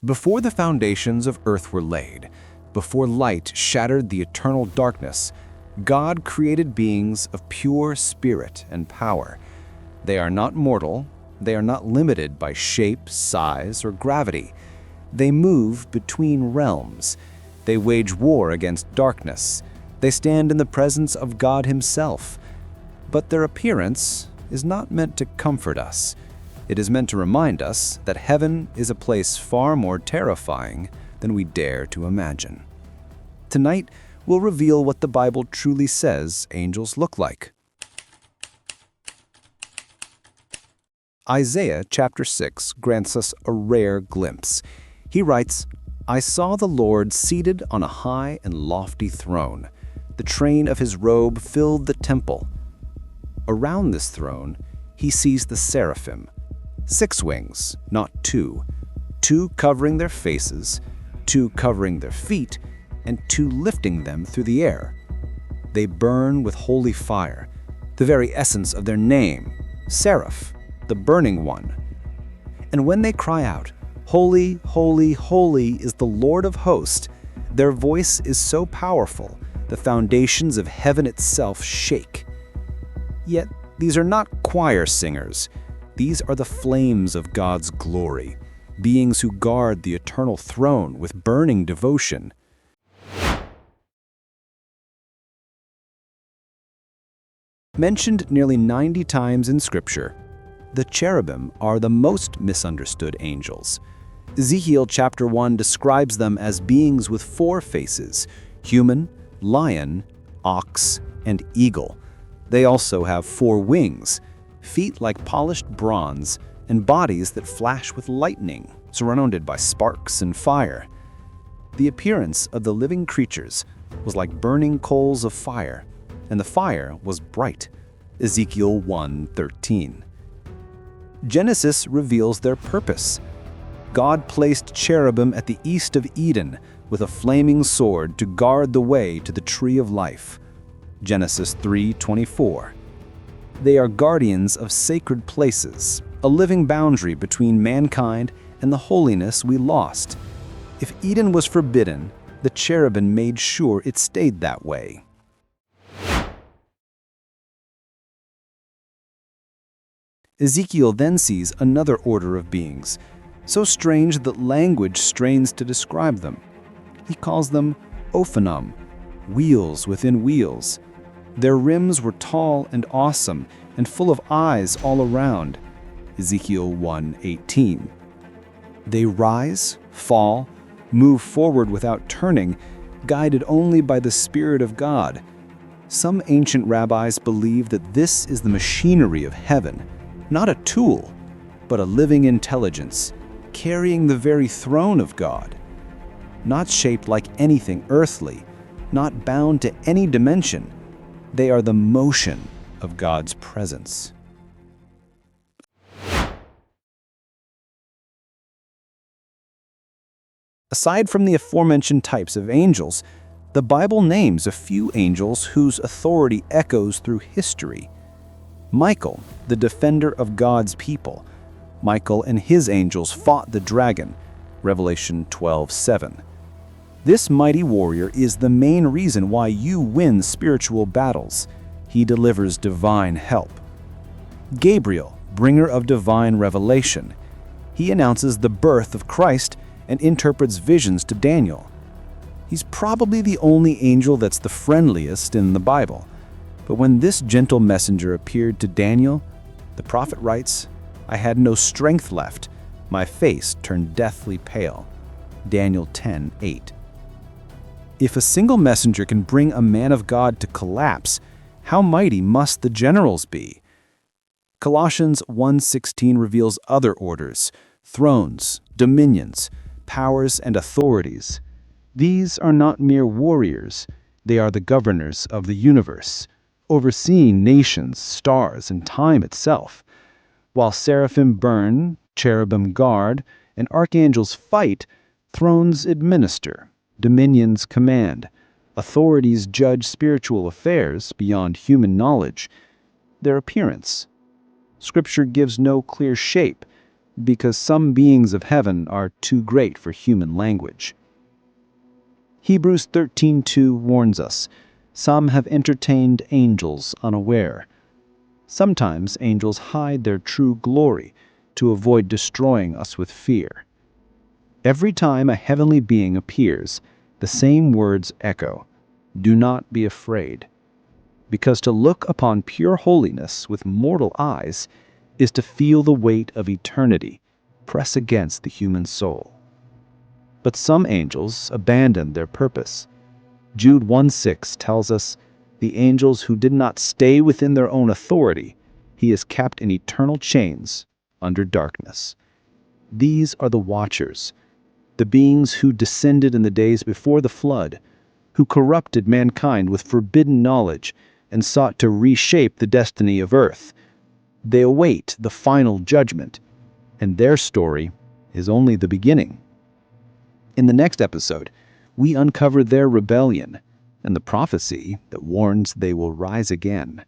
Before the foundations of earth were laid, before light shattered the eternal darkness, God created beings of pure spirit and power. They are not mortal, they are not limited by shape, size, or gravity. They move between realms. They wage war against darkness. They stand in the presence of God Himself. But their appearance is not meant to comfort us. It is meant to remind us that heaven is a place far more terrifying than we dare to imagine. Tonight, we'll reveal what the Bible truly says angels look like. Isaiah chapter 6 grants us a rare glimpse. He writes, "I saw the Lord seated on a high and lofty throne. The train of His robe filled the temple. Around this throne, He sees the Seraphim, 6 wings, not 2, 2 covering their faces, 2 covering their feet, and 2 lifting them through the air. They burn with holy fire, the very essence of their name, Seraph, the burning one. And when they cry out, 'Holy, holy, holy is the Lord of hosts,' their voice is so powerful, the foundations of heaven itself shake. Yet these are not choir singers. These are the flames of God's glory, beings who guard the eternal throne with burning devotion. Mentioned nearly 90 times in Scripture, the cherubim are the most misunderstood angels. Ezekiel chapter 1 describes them as beings with 4 faces: human, lion, ox, and eagle. They also have 4 wings, feet like polished bronze, and bodies that flash with lightning, surrounded by sparks and fire. The appearance of the living creatures was like burning coals of fire, and the fire was bright. Ezekiel 1:13. Genesis reveals their purpose. God placed cherubim at the east of Eden with a flaming sword to guard the way to the tree of life. Genesis 3:24. They are guardians of sacred places, a living boundary between mankind and the holiness we lost. If Eden was forbidden, the cherubim made sure it stayed that way. Ezekiel then sees another order of beings, so strange that language strains to describe them. He calls them Ophanim, wheels within wheels. Their rims were tall and awesome and full of eyes all around. Ezekiel 1:18. They rise, fall, move forward without turning, guided only by the Spirit of God. Some ancient rabbis believe that this is the machinery of heaven, not a tool, but a living intelligence, carrying the very throne of God. Not shaped like anything earthly, not bound to any dimension, they are the motion of God's presence. Aside from the aforementioned types of angels, the Bible names a few angels whose authority echoes through history. Michael, the defender of God's people. Michael and his angels fought the dragon, Revelation 12:7. This mighty warrior is the main reason why you win spiritual battles. He delivers divine help. Gabriel, bringer of divine revelation. He announces the birth of Christ and interprets visions to Daniel. He's probably the only angel that's the friendliest in the Bible. But when this gentle messenger appeared to Daniel, the prophet writes, "I had no strength left. My face turned deathly pale." Daniel 10:8. If a single messenger can bring a man of God to collapse, how mighty must the generals be? Colossians 1:16 reveals other orders, thrones, dominions, powers, and authorities. These are not mere warriors. They are the governors of the universe, overseeing nations, stars, and time itself. While seraphim burn, cherubim guard, and archangels fight, thrones administer, dominions command, authorities judge spiritual affairs beyond human knowledge. Their appearance. Scripture gives no clear shape. because some beings of heaven are too great for human language. Hebrews 13:2 warns us, some have entertained angels unaware. Sometimes angels hide their true glory to avoid destroying us with fear. Every time a heavenly being appears, the same words echo, "Do not be afraid." Because to look upon pure holiness with mortal eyes is to feel the weight of eternity press against the human soul. But some angels abandoned their purpose. Jude 1:6 tells us, "The angels who did not stay within their own authority, he has kept in eternal chains under darkness." These are the watchers, the beings who descended in the days before the flood, who corrupted mankind with forbidden knowledge and sought to reshape the destiny of earth. They await the final judgment, and their story is only the beginning. In the next episode, we uncover their rebellion and the prophecy that warns they will rise again.